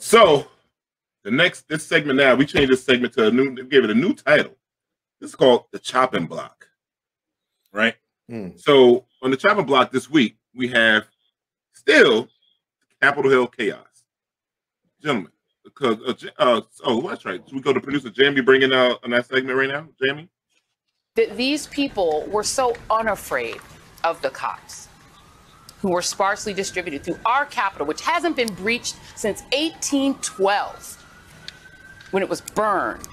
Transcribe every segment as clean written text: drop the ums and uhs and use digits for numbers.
So this segment now, we changed this segment to gave it a new title. This is called the chopping block, right? So on the chopping block this week, we have still Capitol Hill chaos, gentlemen. Because that's right. So we go to producer Jamie bringing out on that segment right now, Jamie. That these people were so unafraid of the cops, who were sparsely distributed through our Capitol, which hasn't been breached since 1812, when it was burned.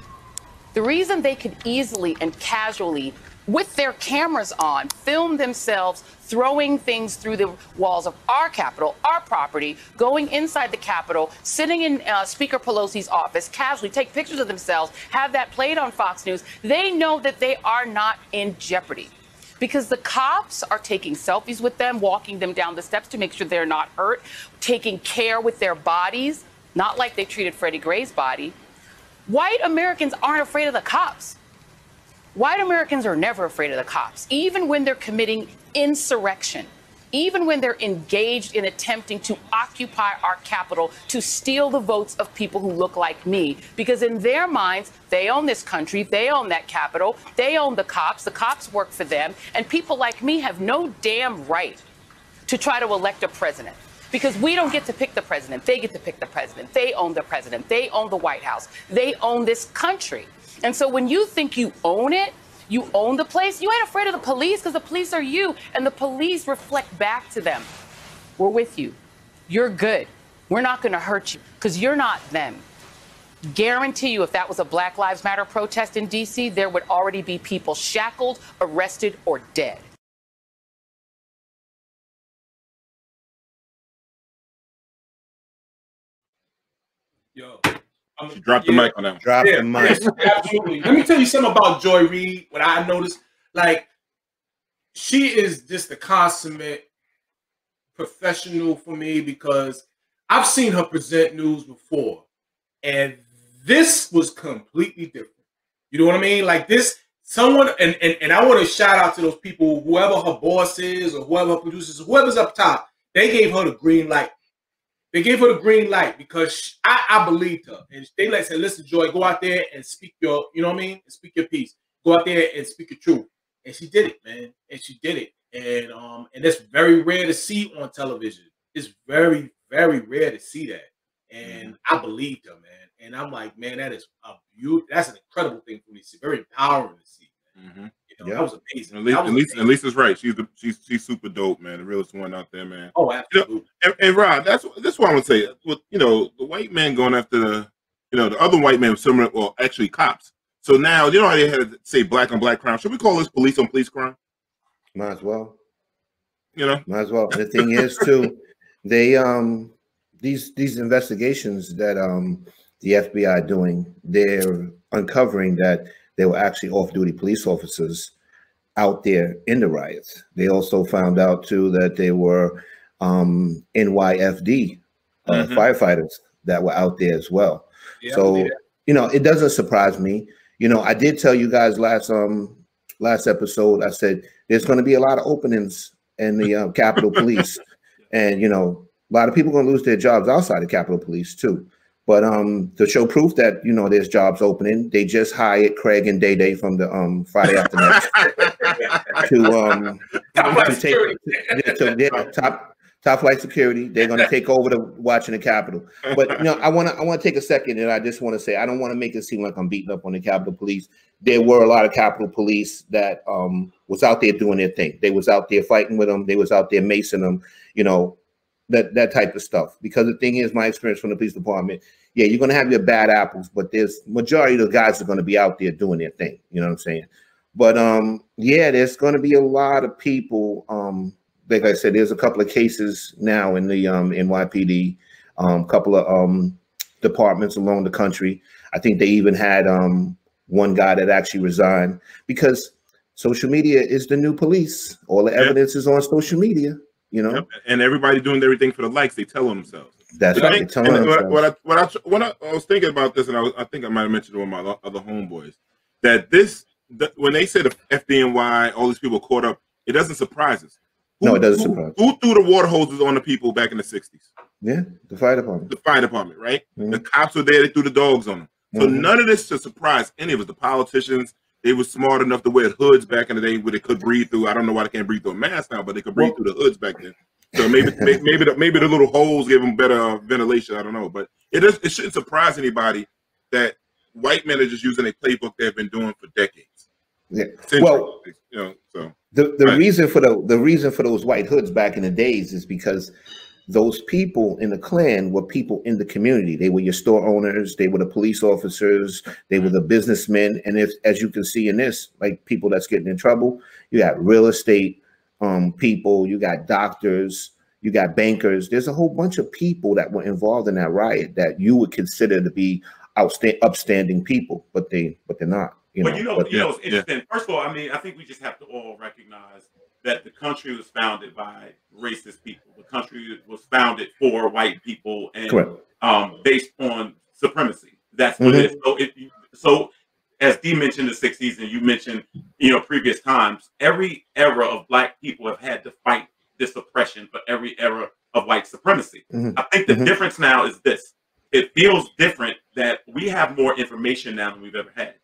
The reason they could easily and casually, with their cameras on, film themselves throwing things through the walls of our Capitol, our property, going inside the Capitol, sitting in Speaker Pelosi's office, casually take pictures of themselves, have that played on Fox News, they know that they are not in jeopardy. Because the cops are taking selfies with them, walking them down the steps to make sure they're not hurt, taking care with their bodies, not like they treated Freddie Gray's body. White Americans aren't afraid of the cops. White Americans are never afraid of the cops, even when they're committing insurrection, even when they're engaged in attempting to occupy our Capitol to steal the votes of people who look like me. Because in their minds, they own this country, they own that Capitol, they own the cops work for them, and people like me have no damn right to try to elect a president. Because we don't get to pick the president. They get to pick the president. They own the president. They own the White House. They own this country. And so when you think you own it, you own the place, you ain't afraid of the police because the police are you. And the police reflect back to them. We're with you. You're good. We're not going to hurt you because you're not them. Guarantee you if that was a Black Lives Matter protest in D.C., there would already be people shackled, arrested, or dead. Yo, she dropped the mic on that. Drop the mic. Absolutely. Let me tell you something about Joy Reid. What I noticed, like, she is just a consummate professional for me because I've seen her present news before, and this was completely different. You know what I mean? Like this, someone, and I want to shout out to those people, whoever her boss is or whoever her producers, whoever's up top, they gave her the green light. They gave her the green light because I believed her. And they said, listen, Joy, go out there and speak your, you know what I mean? And speak your piece. Go out there and speak your truth. And she did it, man. And she did it. And that's very rare to see on television. It's very, very rare to see that. And I believed her, man. And I'm like, man, that is a beautiful, that's an incredible thing for me to see. Very empowering to see. Man. You know, that was amazing. At least it's right. She's super dope, man. The realest one out there, man. Oh, absolutely. You know, and Rob, that's what I want to say. With the white man going after the other white men, similar, well, actually cops. So now you know how they had to say black on black crime. Should we call this police on police crime? Might as well. Might as well. The thing is, too, they these investigations that the FBI doing, they're uncovering that they were actually off-duty police officers out there in the riots. They also found out too that they were NYFD firefighters that were out there as well. Yeah, so it doesn't surprise me. I did tell you guys last episode, I said there's going to be a lot of openings in the Capitol Police, and a lot of people are going to lose their jobs outside the Capitol Police too. But to show proof that there's jobs opening, they just hired Craig and Day Day from the Friday After Next to take top flight security. They're going to take over the watching the Capitol. But I want to take a second, and I just want to say I don't want to make it seem like I'm beating up on the Capitol Police. There were a lot of Capitol Police that was out there doing their thing. They was out there fighting with them. They was out there macing them. That type of stuff. Because the thing is, my experience from the police department, yeah, you're going to have your bad apples, but there's majority of the guys are going to be out there doing their thing. You know what I'm saying? But yeah, there's going to be a lot of people. Like I said, there's a couple of cases now in the NYPD, couple of departments along the country. I think they even had one guy that actually resigned because social media is the new police. All the evidence is on social media. And everybody doing everything for the likes. They tell themselves. That's right. What I was thinking about this, and I think I might have mentioned it with my other homeboys, that when they said the FDNY, all these people caught up, it doesn't surprise us. No, it doesn't surprise. Who threw the water hoses on the people back in the 60s? Yeah, the fire department. The fire department, right? The cops were there. They threw the dogs on them. So none of this should surprise any of us. The politicians, they were smart enough to wear hoods back in the day where they could breathe through. I don't know why they can't breathe through a mask now, but they could breathe through the hoods back then. So maybe the little holes gave them better ventilation. I don't know, but it shouldn't surprise anybody that white men are just using a playbook they've been doing for decades. Yeah. Centuries, Well, so the reason for those white hoods back in the days is because those people in the Klan were people in the community. They were your store owners. They were the police officers. They were the businessmen. And if, as you can see in this, like people that's getting in trouble, you got real estate people, you got doctors, you got bankers. There's a whole bunch of people that were involved in that riot that you would consider to be upstanding people, but they're not. But it's interesting. First of all, I mean, I think we just have to all recognize that the country was founded by racist people. The country was founded for white people and based on supremacy. That's what it is. So as Dee mentioned the 60s and you mentioned, previous times, every era of black people have had to fight this oppression for every era of white supremacy. I think the difference now is this. It feels different that we have more information now than we've ever had.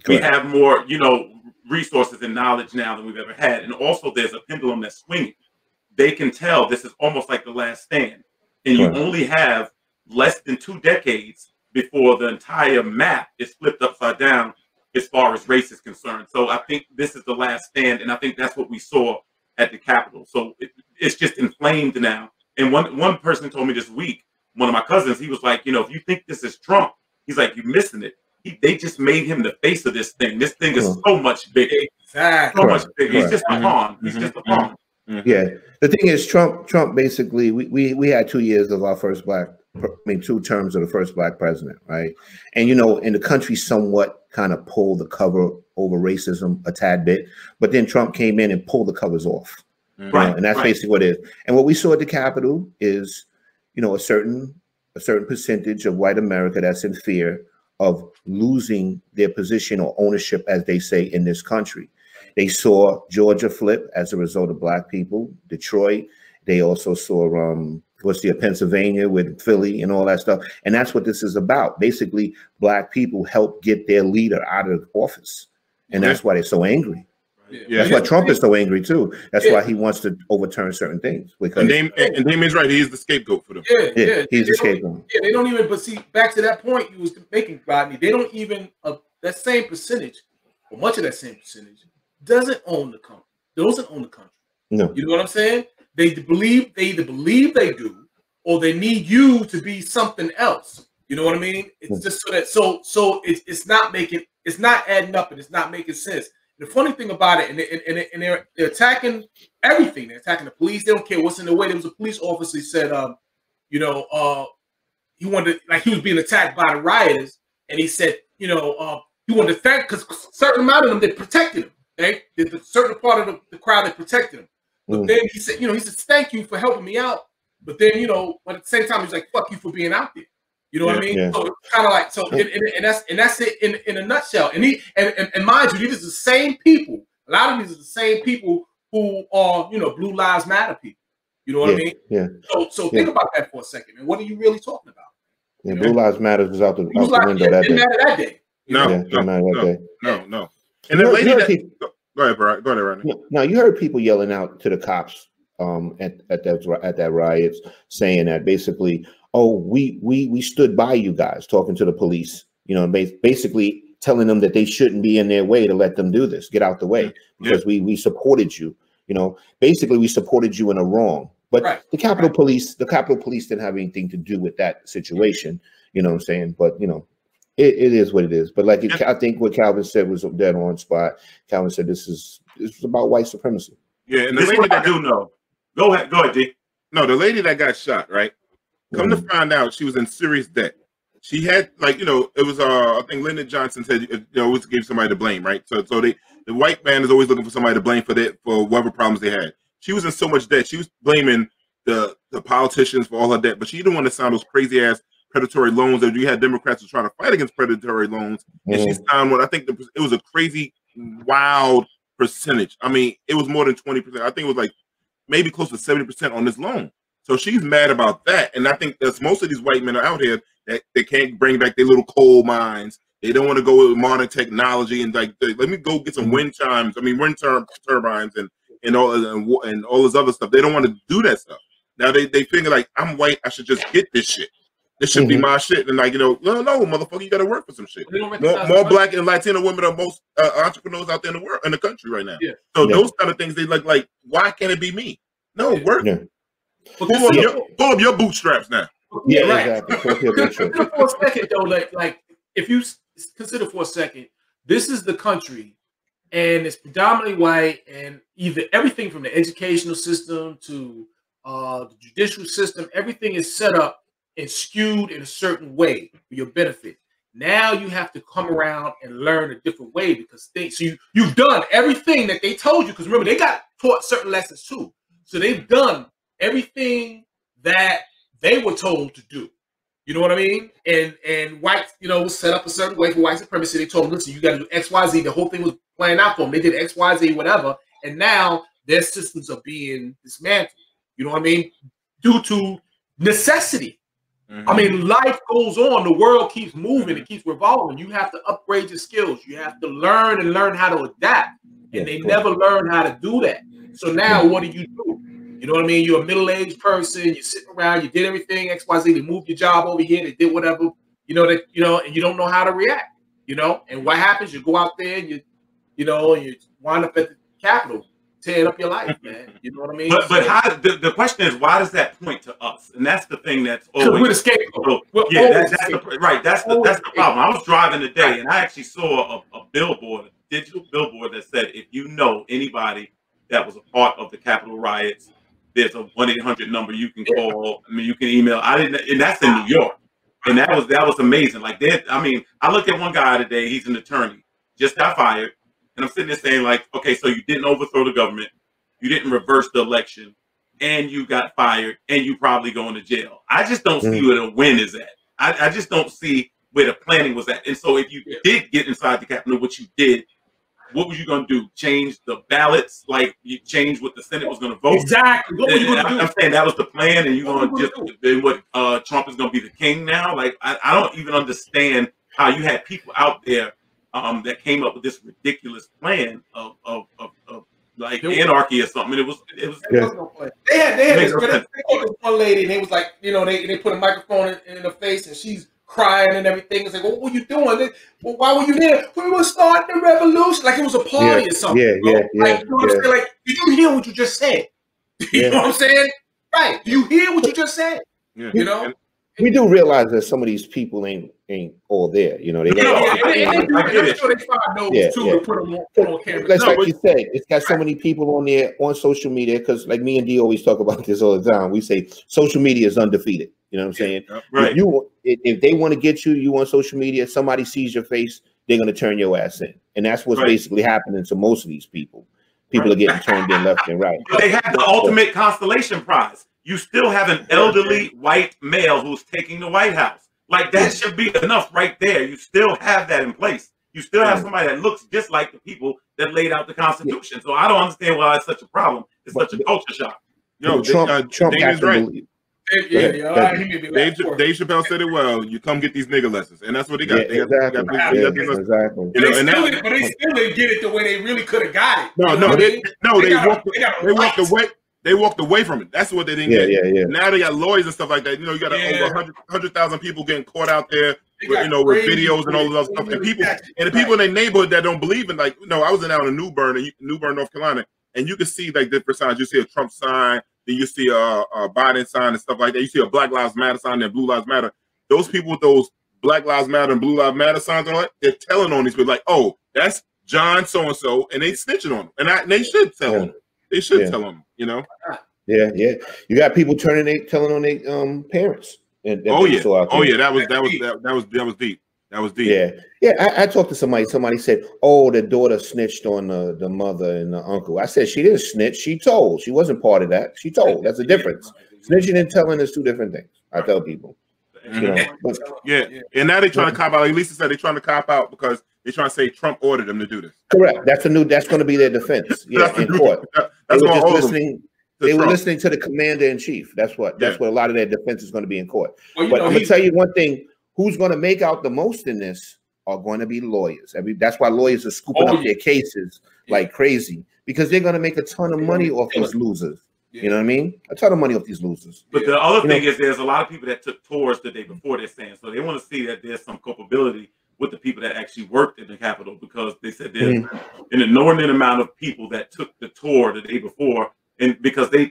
We have more, resources and knowledge now than we've ever had. And also there's a pendulum that's swinging. They can tell this is almost like the last stand. And you only have less than 2 decades before the entire map is flipped upside down as far as race is concerned. So I think this is the last stand. And I think that's what we saw at the Capitol. So it's just inflamed now. And one person told me this week, one of my cousins, he was like, if you think this is Trump, he's like, you're missing it. They just made him the face of this thing. This thing is so much bigger. Exactly. So much bigger. He's just a pawn. He's just a pawn. Yeah. The thing is, Trump basically, we had 2 years of our first 2 terms of the first black president, right? And, in the country somewhat kind of pulled the cover over racism a tad bit, but then Trump came in and pulled the covers off. Right. And that's basically what it is. And what we saw at the Capitol is, a certain percentage of white America that's in fear of losing their position or ownership, as they say, in this country. They saw Georgia flip as a result of black people, Detroit. They also saw Pennsylvania with Philly and all that stuff. And that's what this is about. Basically, black people help get their leader out of office. And that's why they're so angry. That's why Trump is so angry too. That's why he wants to overturn certain things. Because and Damien's right. He is the scapegoat for them. He's the scapegoat. Yeah, they don't even. But see, back to that point you was making, Rodney. They don't even that same percentage, or much of that same percentage, doesn't own the country. Doesn't own the country. No, you know what I'm saying? They either believe they do, or they need you to be something else. You know what I mean? It's just so that so it's not adding up, and it's not making sense. The funny thing about it, and they're attacking everything. They're attacking the police. They don't care what's in the way. There was a police officer who said, he wanted he was being attacked by the rioters, and he said, he wanted to thank because a certain amount of them they protected him. There's a certain part of the crowd that protected him. But then he said, thank you for helping me out. But then, but at the same time, he's like, fuck you for being out there. You know what I mean? Yeah. So it's kind of like and that's it in a nutshell. And mind you, these are the same people. A lot of these are the same people who are Blue Lives Matter people. You know what I mean? Yeah. So think about that for a second. And what are you really talking about? Yeah, Blue Lives Matter was out the window that day. No. And the lady go ahead, Rodney. No, you heard people yelling out to the cops at that riots, saying that basically, oh, we stood by you guys, talking to the police, basically telling them that they shouldn't be in their way to let them do this, get out the way, because we supported you, basically we supported you in a wrong. But the Capitol Police didn't have anything to do with that situation, you know what I'm saying? But it is what it is. But I think what Calvin said was dead on spot. Calvin said this is about white supremacy. Yeah, and the lady that I do know. Go ahead, D. No, the lady that got shot, right? Come to find out, she was in serious debt. She had, it was, I think Lyndon Johnson said, always give somebody to blame, right? So the white man is always looking for somebody to blame for whatever problems they had. She was in so much debt. She was blaming the politicians for all her debt, but she didn't want to sign those crazy ass predatory loans that you had Democrats who trying to fight against predatory loans. And she signed one. I think it was a crazy, wild percentage. I mean, it was more than 20%. I think it was maybe close to 70% on this loan. So she's mad about that. And I think that's most of these white men are out here that they can't bring back their little coal mines. They don't want to go with modern technology and like, let me go get some wind turbines and all this other stuff. They don't want to do that stuff. Now they figure like, I'm white, I should just get this shit. This should be my shit. And like, no, motherfucker, you got to work for some shit. More black and Latino women are most entrepreneurs out there in the world, in the country right now. Yeah. So those kind of things, they like, why can't it be be me? No, work. Yeah. Pull up your bootstraps now. Yeah, right. Exactly. Consider for a second, though, like if you consider for a second, this is the country, and it's predominantly white, and either everything from the educational system to the judicial system, everything is set up and skewed in a certain way for your benefit. Now you have to come around and learn a different way because you've done everything that they told you. Because remember, they got taught certain lessons too. So they've done everything that they were told to do. You know what I mean? And whites, was set up a certain way for white supremacy. They told them, listen, you got to do X, Y, Z. The whole thing was planned out for them. They did X, Y, Z, whatever. And now their systems are being dismantled. You know what I mean? Due to necessity. I mean, life goes on. The world keeps moving. It keeps revolving. You have to upgrade your skills. You have to learn how to adapt. And they never learn how to do that. So now what do? You know what I mean? You're a middle-aged person. You're sitting around. You did everything X, Y, Z. They moved your job over here. They did whatever. And you don't know how to react. And what happens? You go out there and you wind up at the Capitol, tearing up your life, man. You know what I mean? But how? The question is, why does that point to us? And that's the thing that's always we're the scapegoat. That's the problem. I was driving today and I actually saw a billboard, a digital billboard that said, if you know anybody that was a part of the Capitol riots, there's a 1-800 number you can call. I mean, you can email. And that's in New York. And that was amazing. Like I looked at one guy today. He's an attorney, just got fired. And I'm sitting there saying, like, okay, so you didn't overthrow the government, you didn't reverse the election, and you got fired, and you probably going to jail. I just don't see where the win is at. I just don't see where the planning was at. And so if you did get inside the Capitol, what you did, what were you going to do? Change the ballots? Like, you change what the Senate was going to vote? Exactly. What were you going to do? I'm saying that was the plan, and you're going to then what? Trump is going to be the king now? Like, I don't even understand how you had people out there that came up with this ridiculous plan of like anarchy or something. It was they had this one lady, and they was like, they put a microphone in her face, and she's crying and everything. It's like, what were you doing? Well, why were you there? We were starting the revolution. Like it was a party or something. Like, you know what I'm saying? Like, did you hear what you just said? You know what I'm saying? Right. Do you hear what you just said? Yeah. We do realize that some of these people ain't all there. They Like you said, it's got so many people on there on social media, because like me and D always talk about this all the time. We say social media is undefeated. You know what I'm saying? Right. If they want to get you on social media, somebody sees your face, they're going to turn your ass in. And that's what's basically happening to most of these people. People are getting turned in left and right. But they have the ultimate constellation prize. You still have an elderly white male who's taking the White House. Like, that should be enough right there. You still have that in place. You still have somebody that looks just like the people that laid out the Constitution. So I don't understand why it's such a problem. It's such a culture shock. Trump is right. Dave Chappelle said it well. You come get these nigga lessons, and that's what they got. Exactly. But they still didn't get it the way they really could have got it. They walked away. They walked away from it. That's what they didn't get. Yeah. Now they got lawyers and stuff like that. You got over 100,000 people getting caught out there, with videos and all of that stuff. And the people in their neighborhood that don't believe in, I was down in New Bern, North Carolina, and you can see like different signs. You see a Trump sign, then you see a Biden sign and stuff like that. You see a Black Lives Matter sign and Blue Lives Matter. Those people with those Black Lives Matter and Blue Lives Matter signs on it, they're telling on these people like, oh, that's John so-and-so, and they snitching on them. And they should tell them. They should tell them, Yeah. You got people telling on their parents. That was deep. That was deep. Yeah. I talked to somebody. Somebody said, "Oh, the daughter snitched on the mother and the uncle." I said, "She didn't snitch. She told. She wasn't part of that. She told. That's a difference. Snitching and telling is two different things." I tell people. And now they're trying to cop out. Like Lisa said, they're trying to cop out because they're trying to say Trump ordered them to do this. Correct. That's going to be their defense. Yeah, in court. That's all listening. They were listening to the commander in chief. That's what a lot of their defense is going to be in court. Well, but I'm going to tell you one thing: who's going to make out the most in this are going to be lawyers. That's why lawyers are scooping up their cases like crazy, because they're going to make a ton of money off these losers. You know what I mean? A ton of money off these losers. But the other thing is, there's a lot of people that took tours the day before. They're saying so they want to see that there's some culpability with the people that actually worked in the Capitol, because they said there's an inordinate amount of people that took the tour the day before, and because they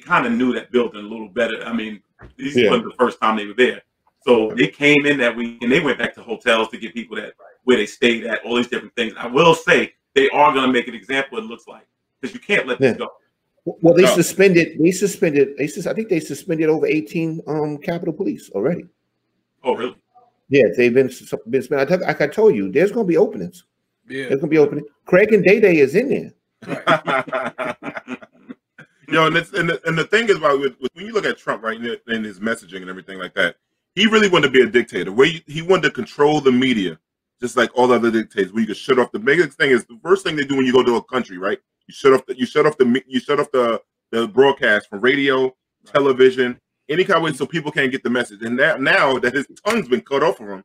kind of knew that building a little better. I mean, this wasn't the first time they were there, so they came in that week and they went back to hotels to get people that where they stayed at, all these different things. I will say they are going to make an example. It looks like, because you can't let this go. Well, they suspended. I think they suspended over 18 Capitol Police already. Oh, really? Yeah, they've been suspended. Like I told you, there's going to be openings. Yeah, there's going to be opening. Craig and Day is in there. And the thing is about when you look at Trump, right, in his messaging and everything like that, he really wanted to be a dictator. He wanted to control the media, just like all other dictators. Where you could shut off. The biggest thing is the first thing they do when you go to a country, right? You shut off the broadcast from radio, television, any kind of way, so people can't get the message. And now that his tongue's been cut off from him,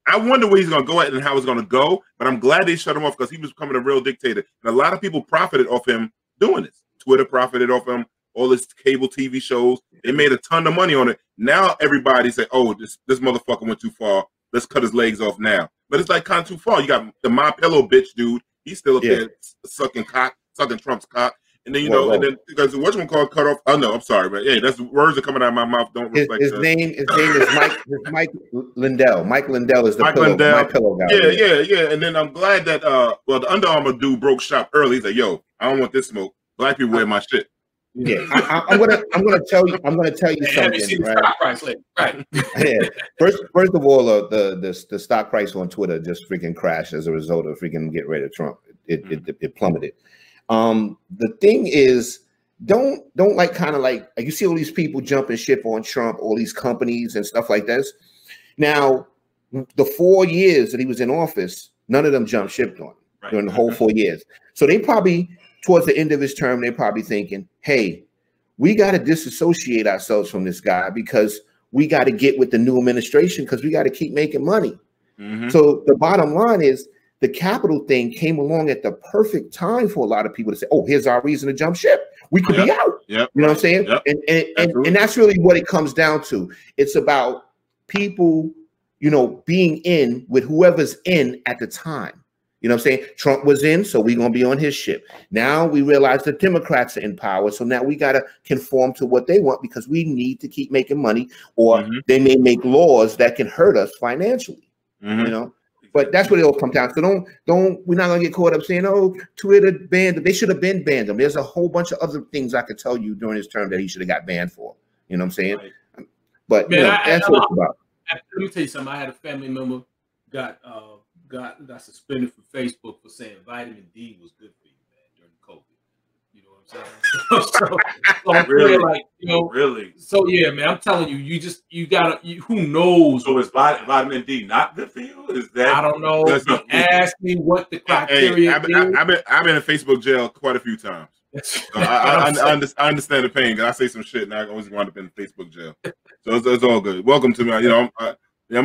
I wonder where he's going to go at and how it's going to go. But I'm glad they shut him off, because he was becoming a real dictator. And a lot of people profited off him doing this. Twitter profited off him. All his cable TV shows, they made a ton of money on it. Now everybody say, "Oh, this motherfucker went too far. Let's cut his legs off now." But it's like kind of too far. You got the My Pillow bitch dude. He's still up there sucking Trump's cock. And then and then because whatchamacallit cut off. Oh no, I'm sorry, but that's words are coming out of my mouth. Don't reflect. His name is Mike Lindell. Mike Lindell is the My Pillow guy. Yeah. And then I'm glad that the Under Armour dude broke shop early. He's like, "Yo, I don't want this smoke. Black people wear my shit." Yeah, I'm gonna tell you something. Right. Yeah. First of all, the stock price on Twitter just freaking crashed as a result of freaking getting rid of Trump. It plummeted. The thing is, don't like kind of like you see all these people jumping ship on Trump, all these companies and stuff like this. Now, the 4 years that he was in office, none of them jumped ship on him during the whole 4 years. So they probably, towards the end of his term, they're probably thinking, hey, we got to disassociate ourselves from this guy, because we got to get with the new administration, because we got to keep making money. So the bottom line is, the Capitol thing came along at the perfect time for a lot of people to say, "Oh, here's our reason to jump ship. We could be out." You know what I'm saying? And that's really what it comes down to. It's about people, being in with whoever's in at the time. You know what I'm saying? Trump was in, so we're going to be on his ship. Now we realize the Democrats are in power, so now we got to conform to what they want, because we need to keep making money, or they may make laws that can hurt us financially. But that's what it all comes down to. So we're not going to get caught up saying, "Oh, Twitter banned them." They should have been banned them. There's a whole bunch of other things I could tell you during his term that he should have got banned for. You know what I'm saying? Right. But man, that's what it's about. Let me tell you something. I had a family member got suspended from Facebook for saying vitamin D was good for you, man, during COVID. You know what I'm saying? Really? So yeah, man, I'm telling you, you gotta. Who knows? So is vitamin D not good for you? Is that? I don't know. Ask me what the criteria is. I've been in Facebook jail quite a few times. So I understand the pain. I say some shit, and I always wind up in Facebook jail. So it's all good. Welcome to me. I'm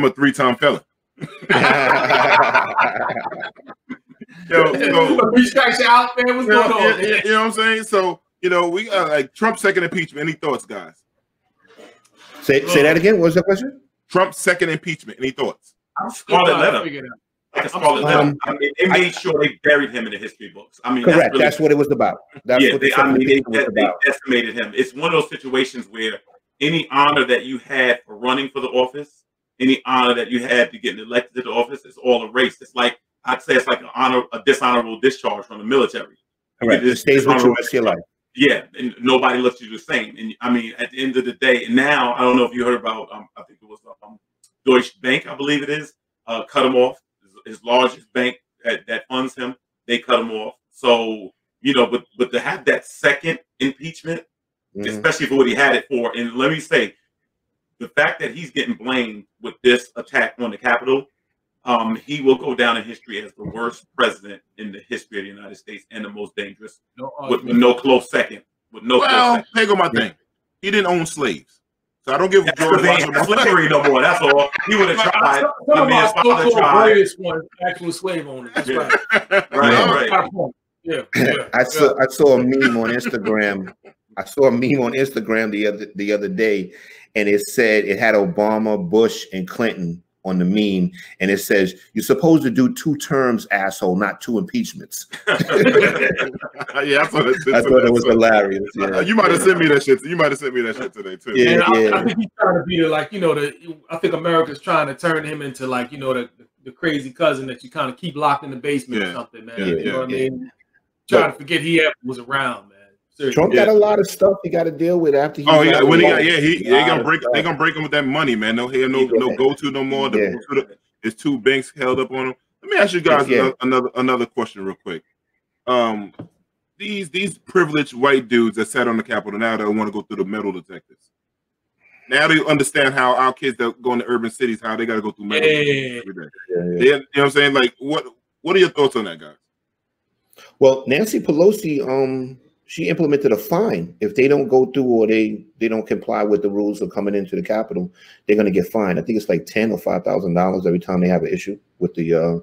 a 3-time felon. Restrike out, man. What's going on? You know what I'm saying? So we got like Trump's second impeachment. Any thoughts, guys? Say that again. What was the question? Trump's second impeachment. Any thoughts? Scarlet letter. Like a scarlet letter. I mean, they made sure they buried him in the history books. I mean, correct. That's what it was about. That's what they decimated him. It's one of those situations where any honor that you had for running for the office, any honor that you had to get elected to the office, is all erased. It's like, I'd say it's like a dishonorable discharge from the military. Correct. It stays with you the rest of your life. Yeah, and nobody looks you the same. And I mean, at the end of the day, and now I don't know if you heard about, I think it was Deutsche Bank, I believe it is, cut him off. His largest bank that funds him, they cut him off. So but to have that second impeachment, especially for what he had it for, and let me say, the fact that he's getting blamed with this attack on the Capitol, he will go down in history as the worst president in the history of the United States and the most dangerous, with no close second. With no close second. Here go my thing. He didn't own slaves, so I don't give George Washington slavery no more. That's all. He would have tried. Some of our so-called greatest ones, actual slave owners. That's right. Right. Yeah. I saw a meme on Instagram. I saw a meme on Instagram the other day, and it said it had Obama, Bush, and Clinton on the meme, and it says, "You're supposed to do 2 terms, asshole, not 2 impeachments." Yeah, I thought it was hilarious. Yeah. You might have sent me that shit. You might have sent me that shit today too. Yeah, I think he's trying to be like, I think America's trying to turn him into like, the crazy cousin that you kind of keep locked in the basement or something, man. You know what I mean? Trying to forget he ever was around, man. Seriously. Trump got a lot of stuff he got to deal with after he. They're gonna break him with that money, man. No go to no more. His 2 banks held up on him. Let me ask you guys another question real quick. These privileged white dudes that sat on the Capitol now that want to go through the metal detectors. Now they understand how our kids that go into urban cities, how they got to go through metal detectors every day. You know what I'm saying? Like, what are your thoughts on that, guys? Well, Nancy Pelosi, she implemented a fine if they don't go through or they don't comply with the rules of coming into the Capitol. They're going to get fined. I think it's like $10,000 or $5,000 every time they have an issue with the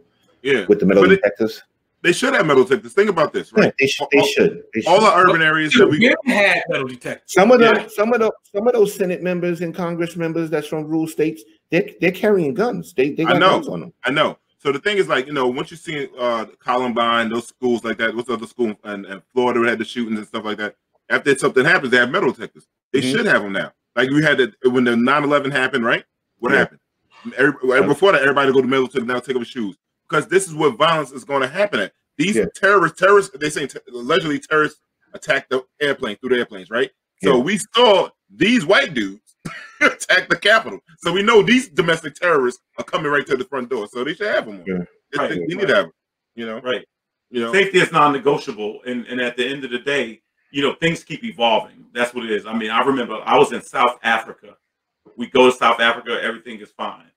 metal detectors. They should have metal detectors. Think about this, right? Yeah, they should. All the urban areas that we had metal detectors. Some of those Senate members and Congress members that's from rural states, they're carrying guns. They got guns on them. I know. So the thing is, like, once you see Columbine, those schools like that, what's the other school and Florida had the shootings and stuff like that. After something happens, they have metal detectors. They should have them now. Like we had when the 9/11 happened, right? What happened? Before that, everybody go to metal detector now, take off shoes, because this is what violence is going to happen at. These terrorists, they say allegedly terrorists attacked the airplane through the airplanes, right? So we saw these white dudes attack the Capitol. So we know these domestic terrorists are coming right to the front door. So they should have them. They need to have them. Right. Safety is non-negotiable, and at the end of the day, things keep evolving. That's what it is. I mean, I remember I was in South Africa. We go to South Africa, everything is fine.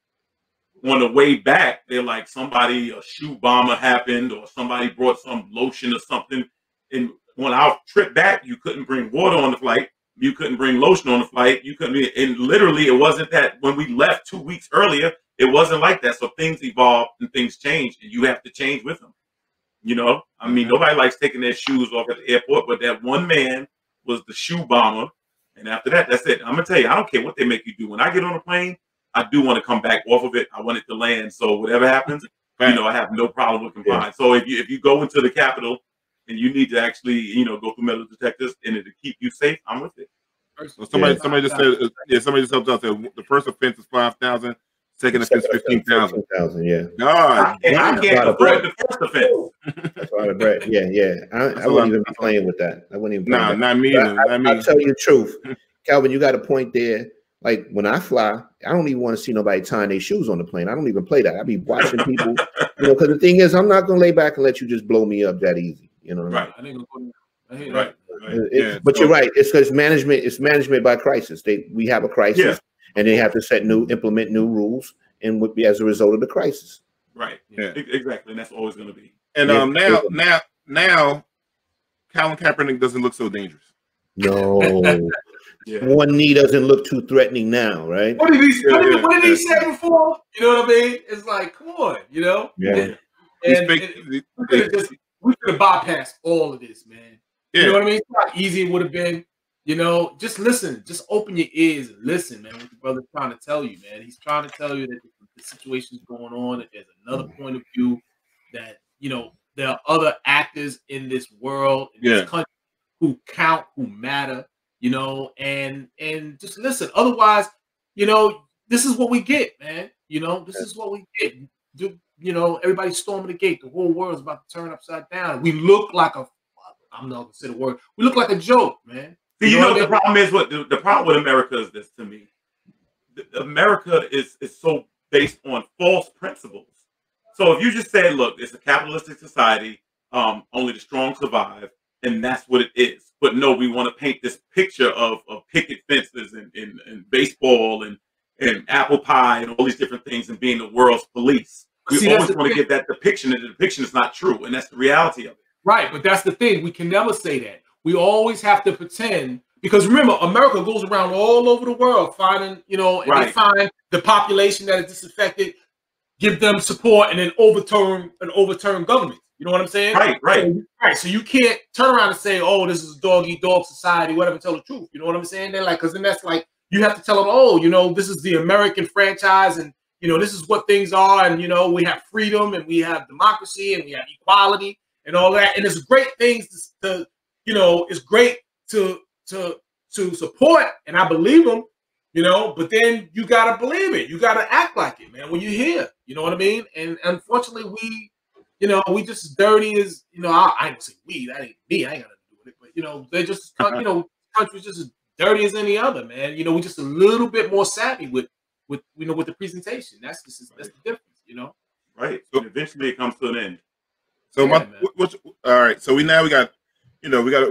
On the way back, they're like a shoe bomber happened, or somebody brought some lotion or something. And on our trip back, you couldn't bring water on the flight. You couldn't bring lotion on the flight. You couldn't and literally it wasn't that when we left 2 weeks earlier, it wasn't like that. So things evolve and things change, and you have to change with them. I mean, nobody likes taking their shoes off at the airport, but that one man was the shoe bomber. And after that, that's it. I'm going to tell you, I don't care what they make you do. When I get on a plane, I do want to come back off of it. I want it to land. So whatever happens, I have no problem with complying. So if you go into the Capitol and you need to actually, go through metal detectors and to keep you safe, I'm with it. So somebody just said, somebody just helped out there. The first offense is 5,000. Second offense, 15,000. God, I can't afford the first offense. That's a lot of bread. Yeah. I wouldn't even be playing with that. I wouldn't even. Not me. I'll tell you the truth, Calvin. You got a point there. Like when I fly, I don't even want to see nobody tying their shoes on the plane. I don't even play that. I be watching people, because the thing is, I'm not gonna lay back and let you just blow me up that easy. You know what I mean? Right. But you're right. It's because management. It's management by crisis. We have a crisis, and they have to implement new rules, and would be as a result of the crisis. Right. Yeah. Exactly. And that's always going to be. And now, Colin Kaepernick doesn't look so dangerous. No. One knee doesn't look too threatening now, right? What did he say before? You know what I mean? It's like, come on, Yeah. And we could have bypassed all of this, man. You know what I mean? It's not easy. It would have been, just listen, just open your ears and listen, man. What the brother's trying to tell you, man. He's trying to tell you that the situation's going on, that there's another point of view, that, there are other actors in this world, in this country, who count, who matter, and just listen. Otherwise, this is what we get, man. This is what we get. Everybody's storming the gate. The whole world's about to turn upside down. We look like I'm not gonna say the word. We look like a joke, man. See, the problem is the problem with America is this to me. America is so based on false principles. So if you just say, look, it's a capitalistic society, only the strong survive, and that's what it is. But no, we want to paint this picture of picket fences and baseball and apple pie and all these different things and being the world's police. we always want to get that depiction, and the depiction is not true, and that's the reality of it. Right, but that's the thing. We can never say that. We always have to pretend, because remember, America goes around all over the world finding, you know, and they find the population that is disaffected, give them support, and then overturn government. You know what I'm saying? Right. So you can't turn around and say, "Oh, this is a dog-eat-dog society," whatever. Tell the truth. You know what I'm saying? They're like, because then that's like you have to tell them, "Oh, you know, this is the American franchise, and you know, this is what things are, and you know, we have freedom, and we have democracy, and we have equality, and all that." And it's great things to you know, it's great to support, and I believe them. You know, but then you gotta believe it. You gotta act like it, man. When you're here, you know what I mean. And unfortunately, you know, we just as dirty as, you know, I ain't gonna say we, that ain't me, I ain't got nothing to do with it, but you know, they just, you know, country's just as dirty as any other, man. You know, we just a little bit more savvy with you know, with the presentation. That's the difference, you know. Right. So eventually it comes to an end. So all right. So we got, you know, we got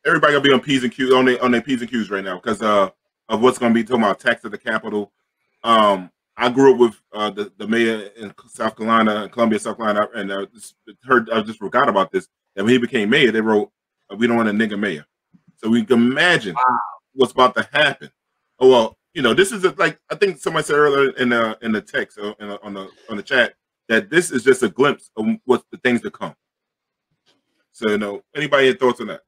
everybody gotta be on P's and Q's on their P's and Q's right now because of what's gonna be talking about tax at the Capitol. I grew up with the mayor in South Carolina, and Columbia, South Carolina, and I just forgot about this. And when he became mayor, they wrote, "We don't want a nigga mayor." So we can imagine what's about to happen. Oh well, you know, this is like I think somebody said earlier in the text on the chat that this is just a glimpse of what's the things to come. So you know, anybody have thoughts on that?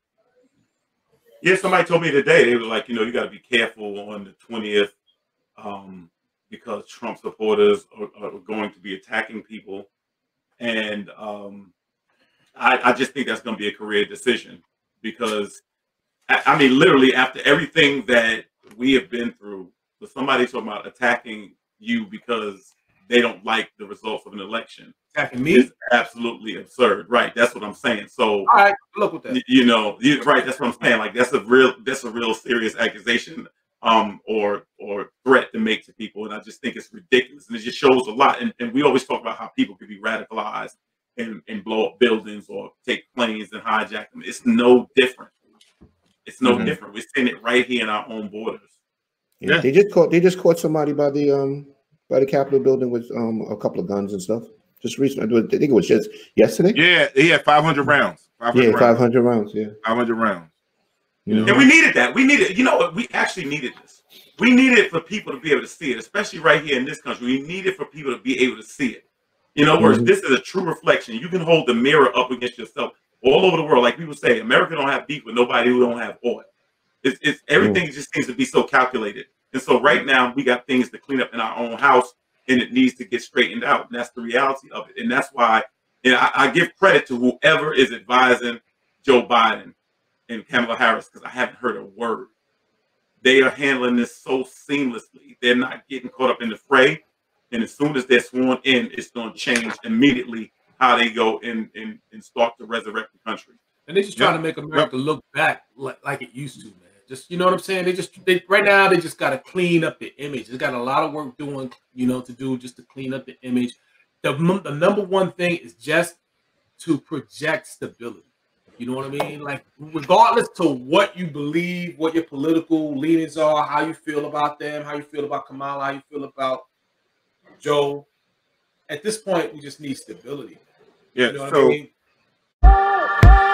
Yeah, somebody told me today they were like, you know, you got to be careful on the 20th. Because Trump supporters are going to be attacking people. And I just think that's going to be a career decision because, I mean, literally after everything that we have been through, for somebody talking about attacking you because they don't like the results of an election. Attacking me? Is absolutely absurd. Right. That's what I'm saying. So, all right, look with that. You know, right. That's what I'm saying. Like, that's a real serious accusation. Or threat to make to people, and I just think it's ridiculous, and it just shows a lot. And we always talk about how people can be radicalized and blow up buildings or take planes and hijack them. It's no different. It's no different. We're seeing it right here in our own borders. Yeah, they just caught somebody by the Capitol building with a couple of guns and stuff. Just recently, I think it was just yesterday. Yeah, he had 500 rounds. 500 rounds. Yeah, 500 rounds. You know? And we needed that. We needed, you know what? We actually needed this. We needed for people to be able to see it, especially right here in this country. We needed for people to be able to see it. In other words, this is a true reflection. You can hold the mirror up against yourself all over the world. Like people say, America don't have beef with nobody who don't have oil. It's everything just seems to be so calculated. And so right now we got things to clean up in our own house, and it needs to get straightened out. And that's the reality of it. And that's why, you know, I give credit to whoever is advising Joe Biden and Kamala Harris, because I haven't heard a word. They are handling this so seamlessly. They're not getting caught up in the fray. And as soon as they're sworn in, it's going to change immediately how they go and start to resurrect the country. And they're just trying to make America look back like it used to, man. Just, you know what I'm saying? Right now, they just got to clean up the image. They got a lot of work doing, you know, to do just to clean up the image. The number one thing is just to project stability. You know what I mean? Like, regardless to what you believe, what your political leanings are, how you feel about them, how you feel about Kamala, how you feel about Joe. At this point, we just need stability. Yeah. You know what I mean?